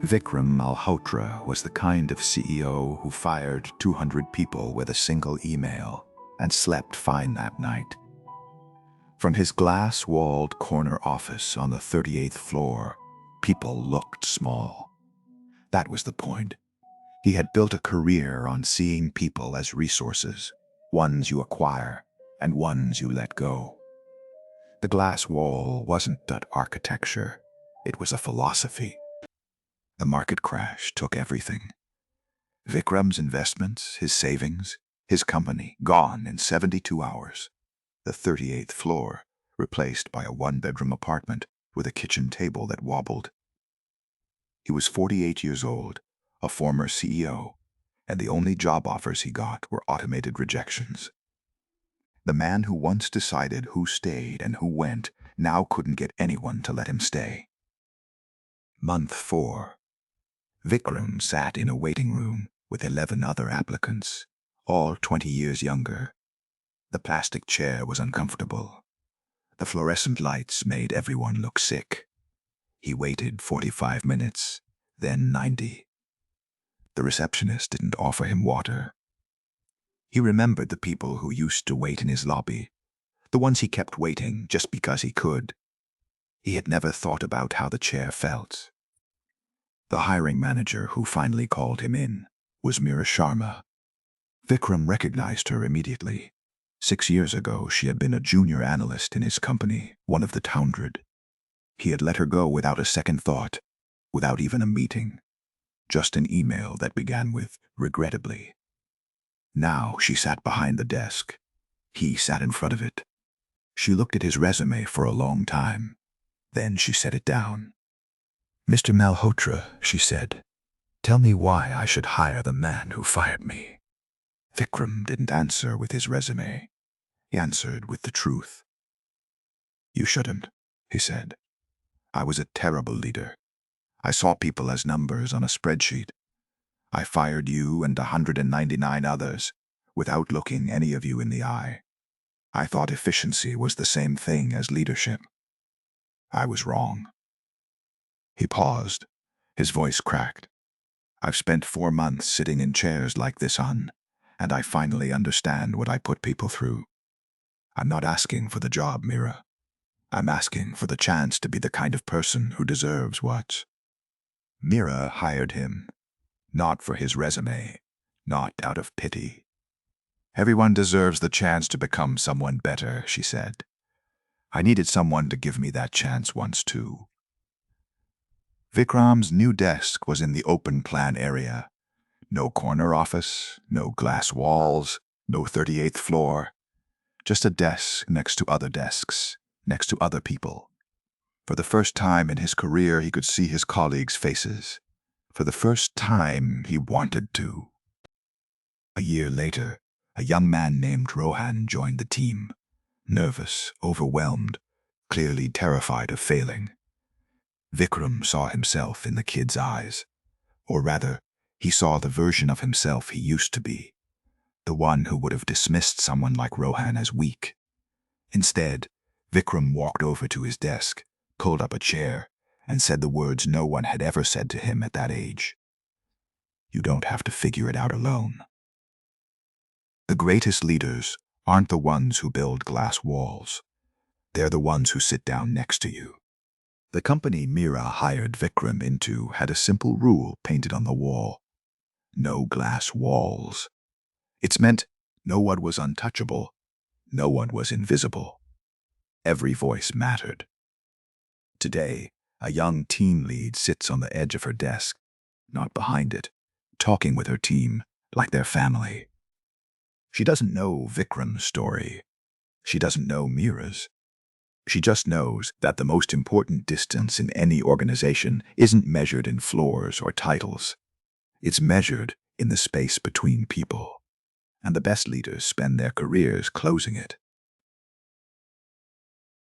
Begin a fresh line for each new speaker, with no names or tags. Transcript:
Vikram Malhotra was the kind of CEO who fired 200 people with a single email and slept fine that night. From his glass-walled corner office on the 38th floor, people looked small. That was the point. He had built a career on seeing people as resources, ones you acquire and ones you let go. The glass wall wasn't that architecture, it was a philosophy. The market crash took everything. Vikram's investments, his savings, his company, gone in 72 hours. The 38th floor, replaced by a one-bedroom apartment with a kitchen table that wobbled. He was 48 years old, a former CEO, and the only job offers he got were automated rejections. The man who once decided who stayed and who went now couldn't get anyone to let him stay. Month 4. Vikram sat in a waiting room with 11 other applicants, all 20 years younger. The plastic chair was uncomfortable. The fluorescent lights made everyone look sick. He waited 45 minutes, then 90. The receptionist didn't offer him water. He remembered the people who used to wait in his lobby, the ones he kept waiting just because he could. He had never thought about how the chair felt. The hiring manager who finally called him in was Mira Sharma. Vikram recognized her immediately. 6 years ago, she had been a junior analyst in his company, one of the 100. He had let her go without a second thought, without even a meeting. Just an email that began with, "regrettably." Now she sat behind the desk. He sat in front of it. She looked at his resume for a long time. Then she set it down. "Mr. Malhotra," she said, "tell me why I should hire the man who fired me." Vikram didn't answer with his resume. He answered with the truth. "You shouldn't," he said. "I was a terrible leader. I saw people as numbers on a spreadsheet. I fired you and 199 others without looking any of you in the eye. I thought efficiency was the same thing as leadership. I was wrong." He paused. His voice cracked. "I've spent 4 months sitting in chairs like this, and I finally understand what I put people through. I'm not asking for the job, Mira. I'm asking for the chance to be the kind of person who deserves what." Mira hired him, not for his resume, not out of pity. "Everyone deserves the chance to become someone better," she said. "I needed someone to give me that chance once too." Vikram's new desk was in the open plan area. No corner office, no glass walls, no 38th floor. Just a desk next to other desks, next to other people. For the first time in his career, he could see his colleagues' faces. For the first time, he wanted to. A year later, a young man named Rohan joined the team. Nervous, overwhelmed, clearly terrified of failing. Vikram saw himself in the kid's eyes. Or rather, he saw the version of himself he used to be. The one who would have dismissed someone like Rohan as weak. Instead, Vikram walked over to his desk, pulled up a chair, and said the words no one had ever said to him at that age. "You don't have to figure it out alone." The greatest leaders aren't the ones who build glass walls. They're the ones who sit down next to you. The company Mira hired Vikram into had a simple rule painted on the wall. No glass walls. It's meant no one was untouchable, no one was invisible. Every voice mattered. Today, a young team lead sits on the edge of her desk, not behind it, talking with her team like their family. She doesn't know Vikram's story. She doesn't know Mira's. She just knows that the most important distance in any organization isn't measured in floors or titles. It's measured in the space between people. And the best leaders spend their careers closing it.